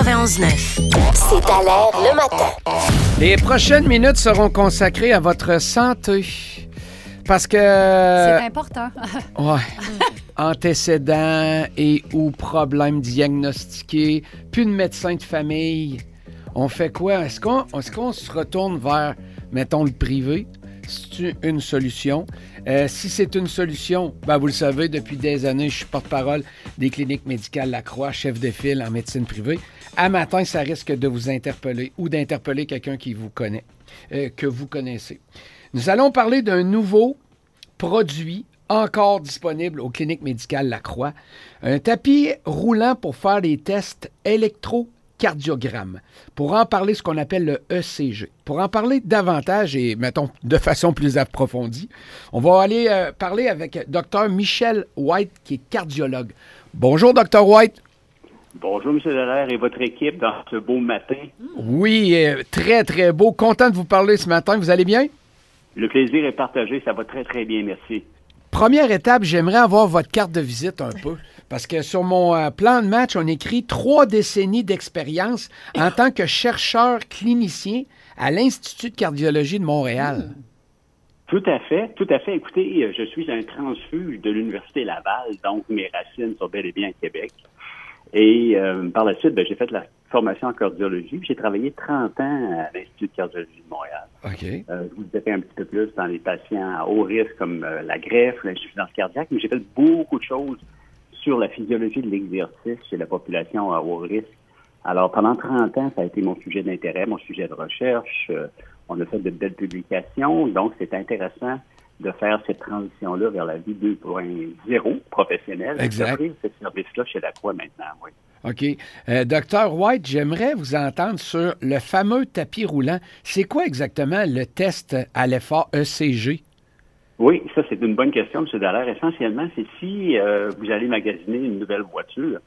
91.9. C'est à l'air le matin. Les prochaines minutes seront consacrées à votre santé. Parce que... C'est important. Ouais. Antécédents et ou problèmes diagnostiqués, plus de médecin de famille. On fait quoi? Est-ce qu'on se retourne vers, mettons, le privé? C'est une solution. Si c'est une solution, ben vous le savez, depuis des années, je suis porte-parole des cliniques médicales Lacroix, chef de file en médecine privée. À matin, ça risque de vous interpeller ou d'interpeller quelqu'un qui vous connaît, que vous connaissez. Nous allons parler d'un nouveau produit encore disponible aux cliniques médicales Lacroix. Un tapis roulant pour faire des tests électrocardiogrammes. Pour en parler, ce qu'on appelle le ECG. Pour en parler davantage et, mettons, de façon plus approfondie, on va aller parler avec Dr Michel White, qui est cardiologue. Bonjour, Dr White. Bonjour, M. Dallaire et votre équipe dans ce beau matin. Oui, très, très beau. Content de vous parler ce matin. Vous allez bien? Le plaisir est partagé. Ça va très, très bien. Merci. Première étape, j'aimerais avoir votre carte de visite un peu. Parce que sur mon plan de match, on écrit 3 décennies d'expérience en tant que chercheur clinicien à l'Institut de cardiologie de Montréal. Tout à fait, tout à fait. Écoutez, je suis un transfuge de l'Université Laval, donc mes racines sont bel et bien à Québec. Et par la suite, j'ai fait la formation en cardiologie. J'ai travaillé 30 ans à l'Institut de cardiologie de Montréal. OK. Je vous dirai un petit peu plus dans les patients à haut risque comme la greffe, l'insuffisance cardiaque, mais j'ai fait beaucoup de choses sur la physiologie de l'exercice chez la population à haut risque. Alors, pendant 30 ans, ça a été mon sujet d'intérêt, mon sujet de recherche. On a fait de belles publications, donc c'est intéressant de faire cette transition-là vers la vie 2.0 professionnelle. Exact. D'offrir ce service-là chez Lacroix maintenant, oui. OK. Docteur White, j'aimerais vous entendre sur le fameux tapis roulant. C'est quoi exactement le test à l'effort ECG? Oui, ça, c'est une bonne question, M. Dallaire. Essentiellement, c'est si vous allez magasiner une nouvelle voiture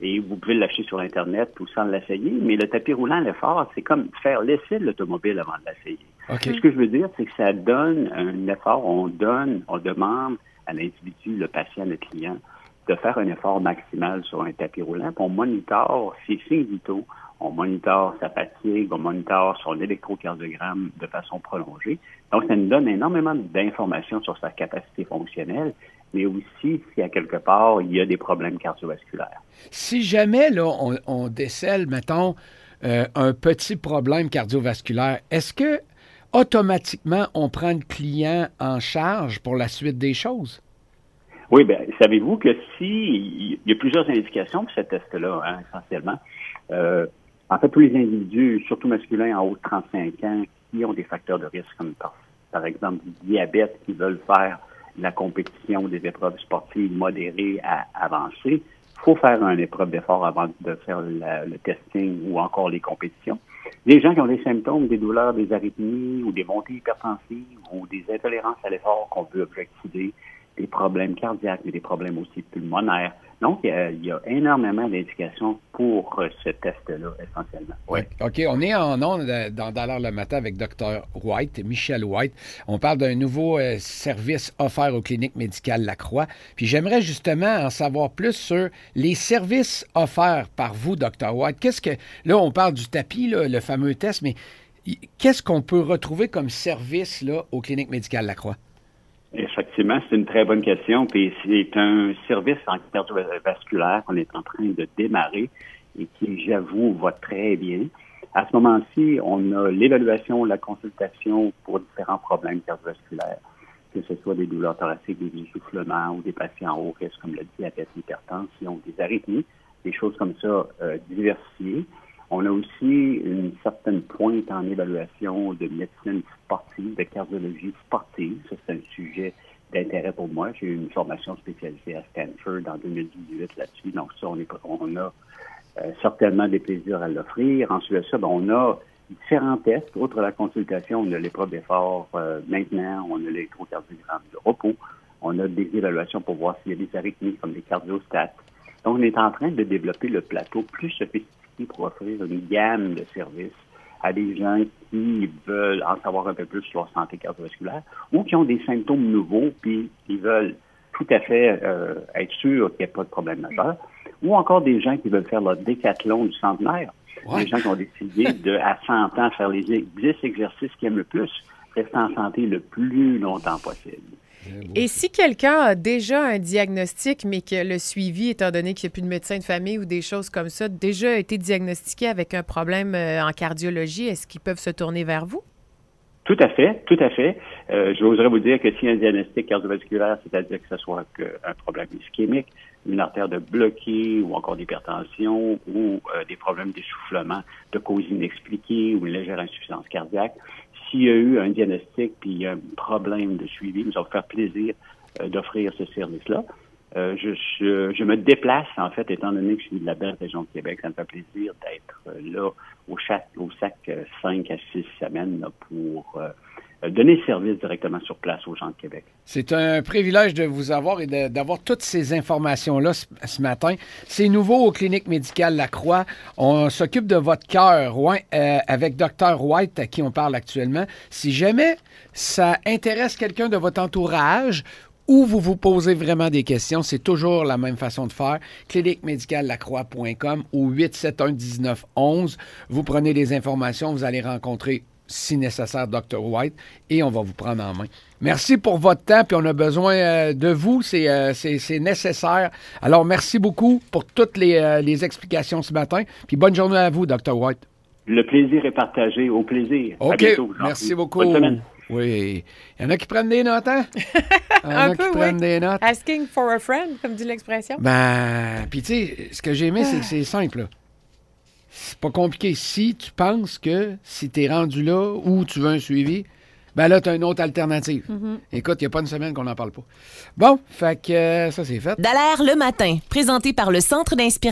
et vous pouvez l'acheter sur Internet ou sans l'essayer, mais le tapis roulant à l'effort, c'est comme faire l'essai de l'automobile avant de l'essayer. Okay. Ce que je veux dire, c'est que ça donne un effort, on demande à l'individu, le patient, le client, de faire un effort maximal sur un tapis roulant, puis on monitore ses signes vitaux, on monitore sa fatigue, on monitore son électrocardiogramme de façon prolongée. Donc, ça nous donne énormément d'informations sur sa capacité fonctionnelle, mais aussi si à quelque part, il y a des problèmes cardiovasculaires. Si jamais là, on décèle, mettons, un petit problème cardiovasculaire, est-ce que automatiquement, on prend le client en charge pour la suite des choses? Oui, bien, savez-vous que il y a plusieurs indications pour ce test-là, essentiellement. En fait, tous les individus, surtout masculins en haut de 35 ans, qui ont des facteurs de risque, comme par exemple du diabète, qui veulent faire la compétition des épreuves sportives modérées à avancées, il faut faire une épreuve d'effort avant de faire le testing ou encore les compétitions. Les gens qui ont des symptômes, des douleurs, des arythmies ou des montées hypertensives ou des intolérances à l'effort qu'on peut objectiver, des problèmes cardiaques, mais des problèmes aussi pulmonaires. Donc, il y a énormément d'indications pour ce test-là, essentiellement. Ouais. OK, on est en ondes dans Dallaire le matin avec Dr White, Michel White. On parle d'un nouveau service offert aux cliniques médicales Lacroix. Puis j'aimerais justement en savoir plus sur les services offerts par vous, Dr White. Là, on parle du tapis, là, le fameux test, mais qu'est-ce qu'on peut retrouver comme service là, aux cliniques médicales Lacroix? Effectivement, c'est une très bonne question. Puis c'est un service en cardiovasculaire qu'on est en train de démarrer et qui, j'avoue, va très bien. À ce moment-ci, on a l'évaluation, la consultation pour différents problèmes cardiovasculaires, que ce soit des douleurs thoraciques, des essoufflements ou des patients haut risque comme le diabète, l'hypertension, des arythmies, des choses comme ça diversifiées. On a aussi une certaine pointe en évaluation de médecine sportive, de cardiologie sportive. Ça, c'est un sujet d'intérêt pour moi. J'ai eu une formation spécialisée à Stanford en 2018 là-dessus. Donc, ça, on a certainement des plaisirs à l'offrir. Ensuite de ça, on a différents tests. Outre la consultation, on a l'épreuve d'effort maintenant, on a l'électrocardiogramme de repos. On a des évaluations pour voir s'il y a des arythmies comme des cardiostats. Donc, on est en train de développer le plateau plus sophistiqué pour offrir une gamme de services à des gens qui veulent en savoir un peu plus sur leur santé cardiovasculaire ou qui ont des symptômes nouveaux puis qui veulent tout à fait être sûrs qu'il n'y a pas de problème majeur. ou encore des gens qui veulent faire leur décathlon du centenaire. Ouais. Des gens qui ont décidé à 100 ans faire les 10 exercices qu'ils aiment le plus, rester en santé le plus longtemps possible. Et si quelqu'un a déjà un diagnostic, mais que le suivi, étant donné qu'il n'y a plus de médecin de famille ou des choses comme ça, déjà été diagnostiqué avec un problème en cardiologie, est-ce qu'ils peuvent se tourner vers vous? Tout à fait, tout à fait. J'oserais vous dire que s'il y a un diagnostic cardiovasculaire, c'est-à-dire que ce soit un problème ischémique, une artère de bloquée ou encore d'hypertension ou des problèmes d'essoufflement de cause inexpliquée ou une légère insuffisance cardiaque, s'il y a eu un diagnostic puis il y a un problème de suivi, nous allons faire plaisir d'offrir ce service-là. Je me déplace, en fait, étant donné que je suis de la belle région de Québec. Ça me fait plaisir d'être là au SAC 5 à 6 semaines là, pour donner service directement sur place aux gens de Québec. C'est un privilège de vous avoir et d'avoir toutes ces informations-là ce matin. C'est nouveau aux cliniques médicales Lacroix. On s'occupe de votre cœur avec Dr. White, à qui on parle actuellement. Si jamais ça intéresse quelqu'un de votre entourage ou vous vous posez vraiment des questions, c'est toujours la même façon de faire. cliniquemédicalelacroix.com ou 871-1911. Vous prenez les informations, vous allez rencontrer, si nécessaire, Dr. White, et on va vous prendre en main. Merci pour votre temps, puis on a besoin de vous, c'est nécessaire. Alors, merci beaucoup pour toutes les explications ce matin, puis bonne journée à vous, Dr. White. Le plaisir est partagé. Au plaisir. OK, à bientôt, merci beaucoup. Bonne semaine. Oui. Il y en a qui prennent des notes, hein? Il y en a qui prennent des notes. Asking for a friend, comme dit l'expression. Ben, puis tu sais, ce que j'ai aimé, c'est que c'est simple, là. C'est pas compliqué. Si tu penses que si tu es rendu là ou tu veux un suivi, ben là, tu as une autre alternative. Écoute, il n'y a pas une semaine qu'on n'en parle pas. Bon, fait que ça, c'est fait. Dallaire le matin, présenté par le Centre d'inspiration.